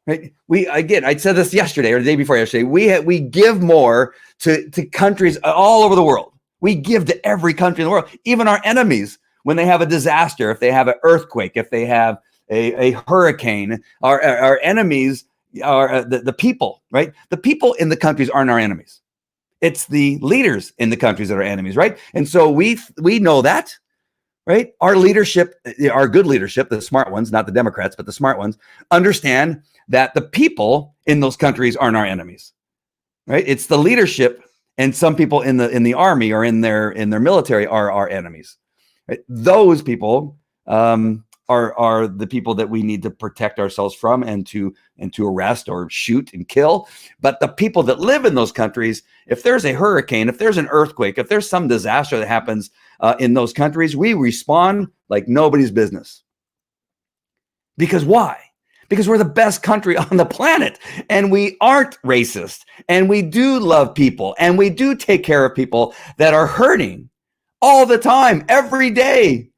Right? I said this yesterday or the day before yesterday. We give more to countries all over the world. We give to every country in the world, even our enemies, when they have a disaster, if they have an earthquake, if they have a hurricane. Our enemies are the people, right? The people in the countries aren't our enemies. It's the leaders in the countries that are enemies, right? And so we know that, right? Our leadership, our good leadership, the smart ones, not the Democrats, but the smart ones, understand that the people in those countries aren't our enemies, right? It's the leadership, and some people in the army or in their military are our enemies. Right? Those people are the people that we need to protect ourselves from and to arrest or shoot and kill. But the people that live in those countries, if there's a hurricane, if there's an earthquake, if there's some disaster that happens in those countries, we respond like nobody's business. Because why? Because we're the best country on the planet, and we aren't racist, and we do love people, and we do take care of people that are hurting all the time, every day.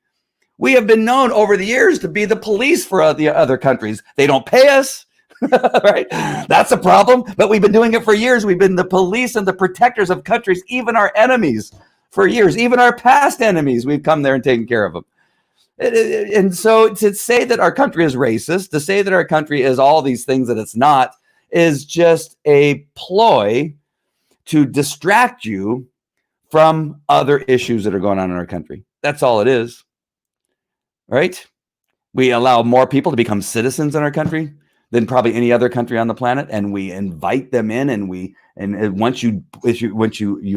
We have been known over the years to be the police for the other countries. They don't pay us, right? That's a problem, but we've been doing it for years. We've been the police and the protectors of countries, even our enemies for years, even our past enemies. We've come there and taken care of them. And so to say that our country is racist, to say that our country is all these things that it's not, is just a ploy to distract you from other issues that are going on in our country. That's all it is, right? We allow more people to become citizens in our country than probably any other country on the planet, and we invite them in, and once you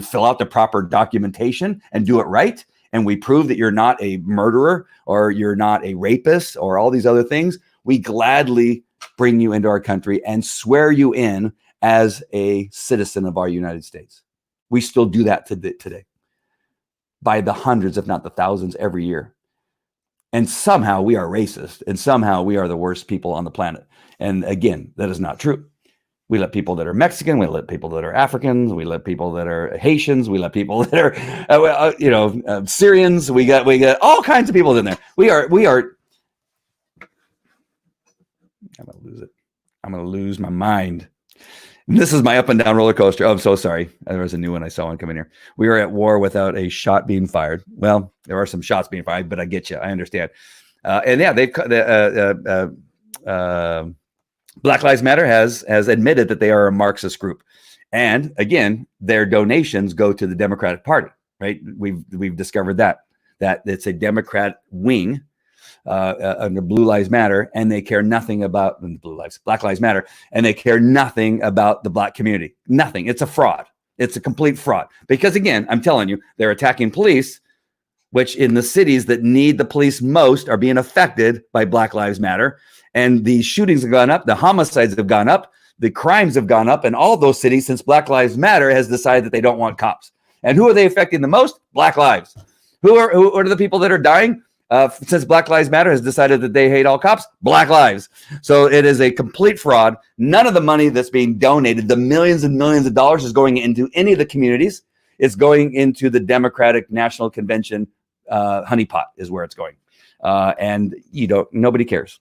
fill out the proper documentation and do it right, and we prove that you're not a murderer or you're not a rapist or all these other things, we gladly bring you into our country and swear you in as a citizen of our United States. We still do that today by the hundreds, if not the thousands, every year. And somehow we are racist, and somehow we are the worst people on the planet. And again, that is not true. We let people that are Mexican, we let people that are Africans, we let people that are Haitians, we let people that are, Syrians. We got all kinds of people in there. We are. I'm gonna lose it. I'm gonna lose my mind. And this is my up and down roller coaster. Oh, I'm so sorry. There was a new one I saw one come in here. We are at war without a shot being fired. Well, there are some shots being fired, but I get you. I understand. And yeah, Black Lives Matter has admitted that they are a Marxist group, and again, their donations go to the Democratic Party. Right? We've discovered that it's a Democrat wing under Blue Lives Matter, and they care nothing about Black Lives Matter, and they care nothing about the Black community. Nothing. It's a fraud. It's a complete fraud. Because again, I'm telling you, they're attacking police, which in the cities that need the police most are being affected by Black Lives Matter. And the shootings have gone up, the homicides have gone up, the crimes have gone up in all those cities since Black Lives Matter has decided that they don't want cops. And who are they affecting the most? Black lives. Who are the people that are dying since Black Lives Matter has decided that they hate all cops? Black lives. So it is a complete fraud. None of the money that's being donated, the millions and millions of dollars, is going into any of the communities. It's going into the Democratic National Convention honeypot is where it's going. And nobody cares.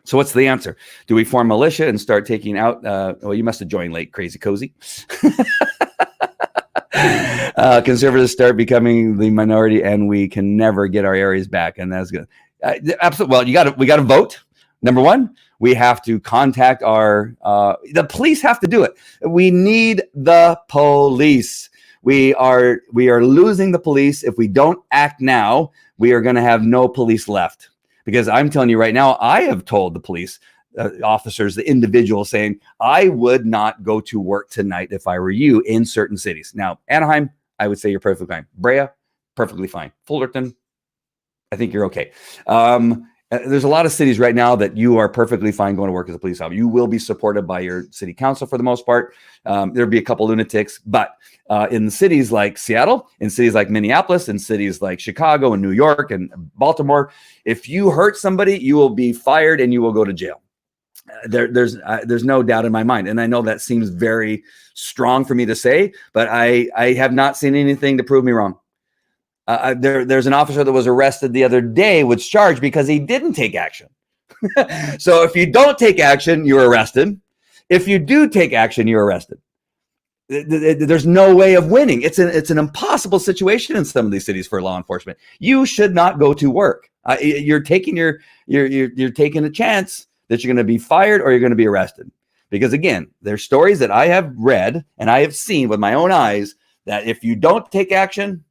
So what's the answer? Do we form militia and start taking out? Well, you must have joined late, Crazy Cozy. Conservatives start becoming the minority, and we can never get our areas back. And that's good. Absolutely. Well, we got to vote. Number one, we have to contact the police have to do it. We need the police. We are losing the police. If we don't act now, we are going to have no police left. Because I'm telling you right now, I have told the police officers, the individuals, saying, I would not go to work tonight if I were you in certain cities. Now, Anaheim, I would say you're perfectly fine. Brea, perfectly fine. Fullerton, I think you're okay. There's a lot of cities right now that you are perfectly fine going to work as a police officer. You will be supported by your city council for the most part. There'll be a couple lunatics, but in cities like Seattle, in cities like Minneapolis, in cities like Chicago and New York and Baltimore, if you hurt somebody, you will be fired and you will go to jail. There's no doubt in my mind. And I know that seems very strong for me to say, but I have not seen anything to prove me wrong. There's an officer that was arrested the other day was charged because he didn't take action. So if you don't take action, you're arrested. If you do take action, you're arrested. There's no way of winning. It's an impossible situation in some of these cities for law enforcement. You should not go to work. You're taking a chance that you're going to be fired or you're going to be arrested. Because again, there's stories that I have read and I have seen with my own eyes that if you don't take action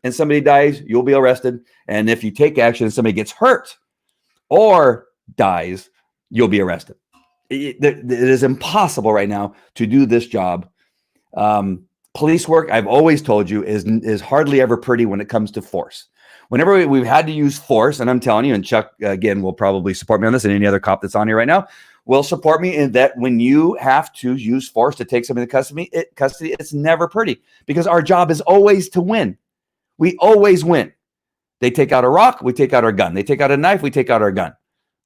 and somebody dies, you'll be arrested. And if you take action and somebody gets hurt or dies, you'll be arrested. It is impossible right now to do this job. Police work, I've always told you, is hardly ever pretty when it comes to force. Whenever we've had to use force, and I'm telling you, and Chuck, again, will probably support me on this, and any other cop that's on here right now will support me in that when you have to use force to take somebody to custody, it's never pretty, because our job is always to win. We always win. They take out a rock, we take out our gun. They take out a knife, we take out our gun,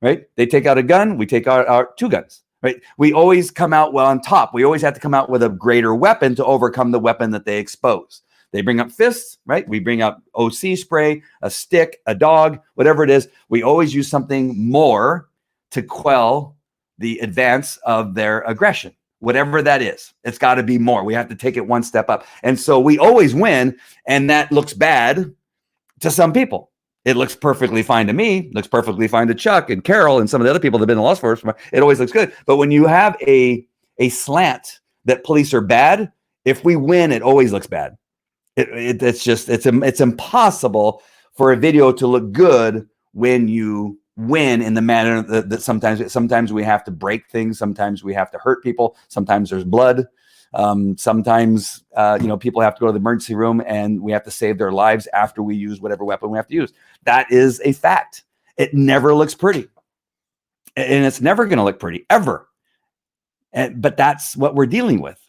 right? They take out a gun, we take out our 2 guns, right? We always come out well on top. We always have to come out with a greater weapon to overcome the weapon that they expose. They bring up fists, right? We bring up OC spray, a stick, a dog, whatever it is. We always use something more to quell the advance of their aggression, whatever that is. It's got to be more. We have to take it one step up. And so we always win, and that looks bad to some people. It looks perfectly fine to me, looks perfectly fine to Chuck and Carol and some of the other people that have been in the law force. It always looks good. But when you have a slant that police are bad, if we win, it always looks bad. It's impossible for a video to look good when you win in the manner that sometimes we have to break things, sometimes we have to hurt people, sometimes there's blood, sometimes people have to go to the emergency room and we have to save their lives after we use whatever weapon we have to use. That is a fact. It never looks pretty, and it's never going to look pretty ever. But that's what we're dealing with.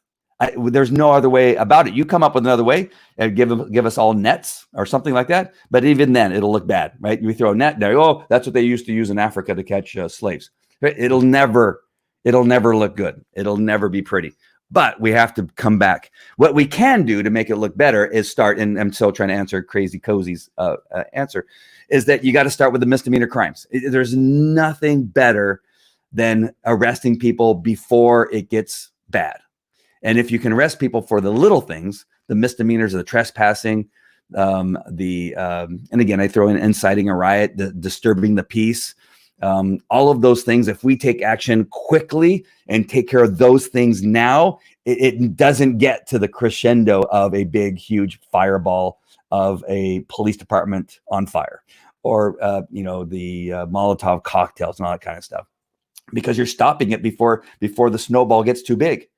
There's no other way about it. You come up with another way and give us all nets or something like that. But even then, it'll look bad, right? You throw a net there. Oh, that's what they used to use in Africa to catch slaves. Right? It'll never look good. It'll never be pretty. But we have to come back. What we can do to make it look better is start, and I'm still trying to answer Crazy Cozy's answer, is that you got to start with the misdemeanor crimes. There's nothing better than arresting people before it gets bad. And if you can arrest people for the little things, the misdemeanors of the trespassing, and again, I throw in inciting a riot, the disturbing the peace, all of those things, if we take action quickly and take care of those things now, it doesn't get to the crescendo of a big, huge fireball of a police department on fire, or, the Molotov cocktails and all that kind of stuff, because you're stopping it before the snowball gets too big.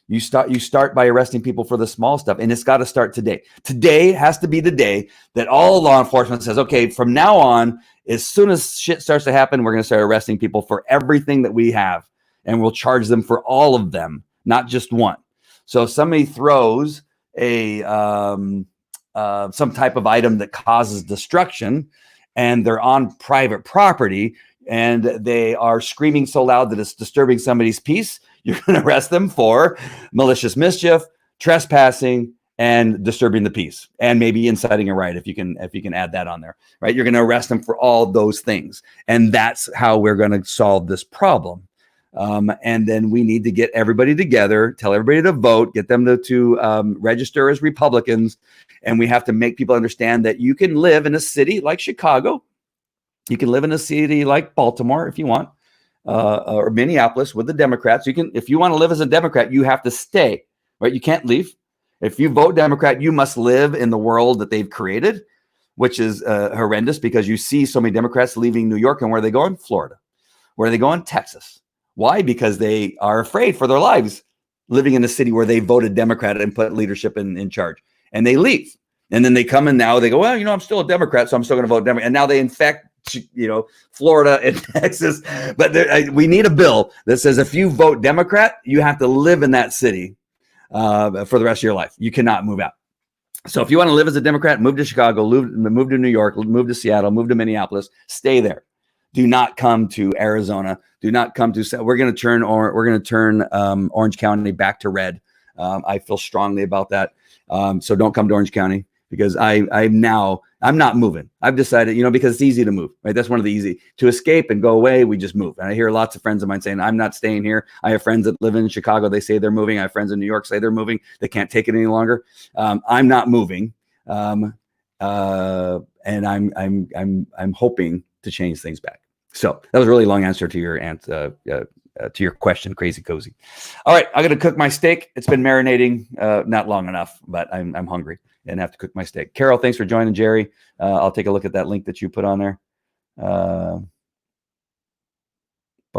You start by arresting people for the small stuff, and it's got to start today. Today has to be the day that all law enforcement says, okay, from now on, as soon as shit starts to happen, we're going to start arresting people for everything that we have, and we'll charge them for all of them, not just one. So if somebody throws some type of item that causes destruction, and they're on private property, and they are screaming so loud that it's disturbing somebody's peace, you're going to arrest them for malicious mischief, trespassing, and disturbing the peace, and maybe inciting a riot if you can add that on there, right? You're going to arrest them for all those things, and that's how we're going to solve this problem. And then we need to get everybody together, tell everybody to vote, get them to register as Republicans, and we have to make people understand that you can live in a city like Chicago, you can live in a city like Baltimore if you want. Or Minneapolis with the Democrats. If you want to live as a Democrat, you have to stay, right? You can't leave. If you vote Democrat, you must live in the world that they've created, which is horrendous, because you see so many Democrats leaving New York, and where are they going? Florida. Where are they going? Texas. Why? Because they are afraid for their lives living in a city where they voted Democrat and put leadership in charge, and they leave. And then they come in now, they go, well, I'm still a Democrat, so I'm still going to vote Democrat. And now they infect Florida and Texas. But we need a bill that says if you vote Democrat, you have to live in that city for the rest of your life. You cannot move out. So if you want to live as a Democrat, move to Chicago, move to New York, move to Seattle, move to Minneapolis, stay there. Do not come to Arizona. Do not come to. We're going to turn Orange County back to red. I feel strongly about that. So don't come to Orange County, because I'm not moving. I've decided, because it's easy to move, right? That's one of the easy to escape and go away. We just move. And I hear lots of friends of mine saying, I'm not staying here. I have friends that live in Chicago. They say they're moving. I have friends in New York say they're moving. They can't take it any longer. I'm not moving. And I'm hoping to change things back. So that was a really long answer to your question, Crazy Cozy. All right, I'm going to cook my steak. It's been marinating, not long enough, but I'm hungry and have to cook my steak. Carol, thanks for joining, Jerry. I'll take a look at that link that you put on there.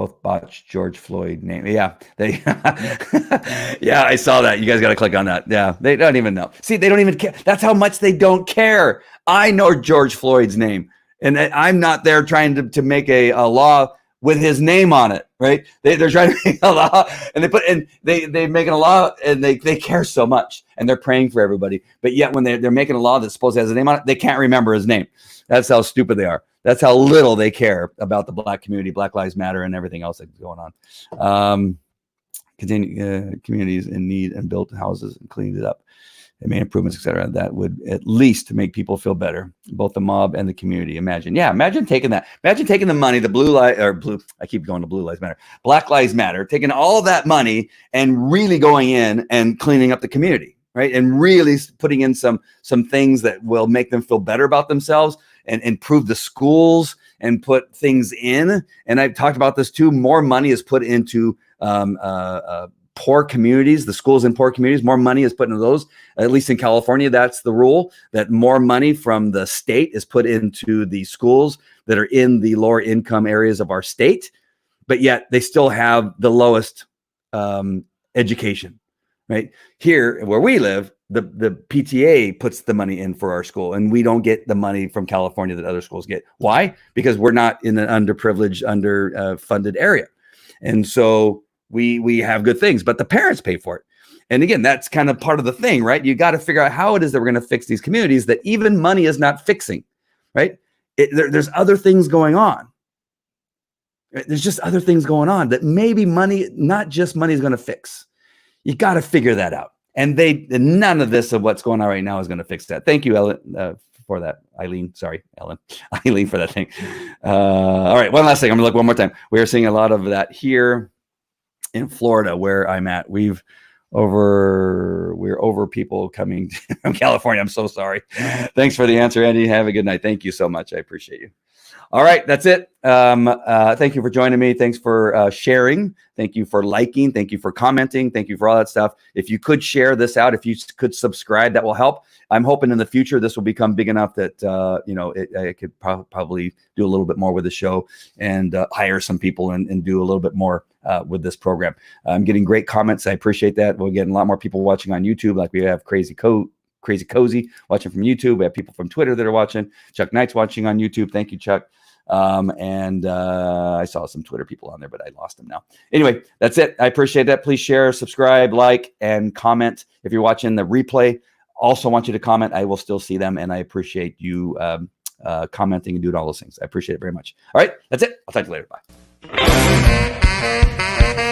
both botched George Floyd name. Yeah, they. Yeah, I saw that. You guys got to click on that. Yeah, they don't even know. See, they don't even care. That's how much they don't care. I know George Floyd's name, and I'm not there trying to make a law with his name on it, right? They're trying to make a law, and they're making a law, and they care so much, and they're praying for everybody. But yet, when they're making a law that's supposed to have his name on it, they can't remember his name. That's how stupid they are. That's how little they care about the Black community, Black Lives Matter, and everything else that's going on. Continue communities in need and built houses and cleaned it up and made improvements, etc. That would at least make people feel better, both the mob and the community. Imagine taking that. Imagine taking the money, I keep going to Blue Lives Matter, Black Lives Matter, taking all that money and really going in and cleaning up the community, right? And really putting in some things that will make them feel better about themselves and improve the schools and put things in. And I've talked about this too. More money is put into poor communities, the schools in poor communities. More money is put into those. At least in California, that's the rule, that more money from the state is put into the schools that are in the lower income areas of our state, but yet they still have the lowest education, right? Here where we live, the PTA puts the money in for our school, and we don't get the money from California that other schools get. Why? Because we're not in an underprivileged, underfunded area. And so we have good things, but the parents pay for it. And again, that's kind of part of the thing, right? You got to figure out how it is that we're going to fix these communities that even money is not fixing, right? There's other things going on. There's just other things going on that maybe money, not just money, is going to fix. You got to figure that out. And none of this of what's going on right now is going to fix that. Thank you, Ellen, for that. Eileen, sorry, Ellen. Eileen for that thing. All right, one last thing. I'm going to look one more time. We are seeing a lot of that here in Florida, where I'm at. We're over people coming from California. I'm so sorry. Thanks for the answer, Andy. Have a good night. Thank you so much. I appreciate you. All right, that's it. Thank you for joining me. Thanks for sharing. Thank you for liking. Thank you for commenting. Thank you for all that stuff. If you could share this out, if you could subscribe, that will help. I'm hoping in the future this will become big enough that I could probably do a little bit more with the show and hire some people and do a little bit more with this program. I'm getting great comments. I appreciate that. We're getting a lot more people watching on YouTube, like we have Crazy Cozy watching from YouTube. We have people from Twitter that are watching. Chuck Knight's watching on YouTube. Thank you, Chuck. I saw some Twitter people on there, but I lost them now. Anyway, that's it. I appreciate that. Please share, subscribe, like, and comment. If you're watching the replay, also want you to comment. I will still see them, and I appreciate you commenting and doing all those things. I appreciate it very much. All right, that's it. I'll talk to you later. Bye.